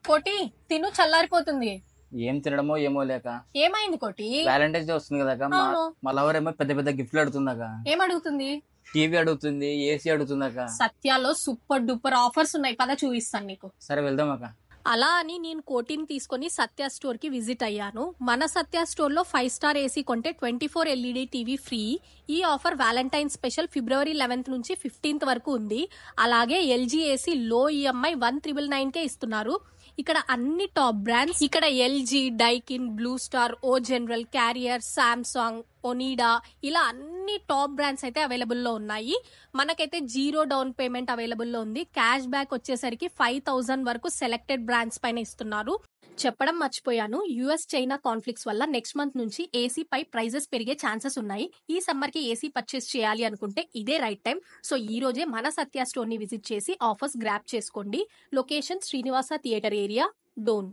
కోటి తిను చల్లారిపోతుంది. ఏం తినడమో ఏమో లేక. ఏమైంది కోటి? వ్యాలంటైన్స్ డే వస్తుంది కదా మా అవును. మా లవర్ ఏమో పెద్ద పెద్ద గిఫ్ట్లు అడుగుతుందక. ఏమడుగుతుంది? టీవీ అడుగుతుంది, ఏసీ అడుగుతుందక. సత్యాలో సూపర్ డూపర్ ఆఫర్స్ ఉన్నాయి, పద చూపిస్తాను నీకు. సరే వెళ్దాం అక్క. అలా అని నేను కోటిని తీసుకొని సత్య స్టోర్ కి విజిట్ అయ్యాను. మన సత్య స్టోర్ లో 5 స్టార్ ఏసీ కొంటే 24 ఎల్ఈడి టీవీ ఫ్రీ. ఈ ఆఫర్ వ్యాలంటైన్ స్పెషల్ ఫిబ్రవరి 11th నుంచి 15th వరకు ఉంది. అలాగే ఎల్జీ ఏసీ లో ఈఎంఐ 1999 కే ఇస్తున్నారు. ఇక్కడ అన్ని టాప్ బ్రాండ్స్, ఇక్కడ ఎల్జీ, డైకిన్, బ్లూ స్టార్, ఓ జనరల్, క్యారియర్, సామ్సంగ్, ఒనీడా ఇలా అన్ని టాప్ బ్రాండ్స్ అయితే అవైలబుల్ లో ఉన్నాయి. మనకైతే 0 డౌన్ పేమెంట్ అవైలబుల్ లో ఉంది. క్యాష్ బ్యాక్ వచ్చేసరికి 5000 వరకు సెలెక్టెడ్ బ్రాండ్స్ పైన ఇస్తున్నారు. చెప్పడం మర్చిపోయాను, యుఎస్ చైనా కాన్ఫ్లిక్ట్స్ వల్ల నెక్స్ట్ మంత్ నుంచి ఏసీ పై ప్రైజెస్ పెరిగే ఛాన్సెస్ ఉన్నాయి. ఈ సమ్మర్ కి ఏసీ పర్చేస్ చేయాలి అనుకుంటే ఇదే రైట్ టైం. సో ఈ రోజే మన సత్య స్టోర్ ని విజిట్ చేసి ఆఫర్స్ గ్రాప్ చేసుకోండి. Location Srinivasa theatre area, Dhone.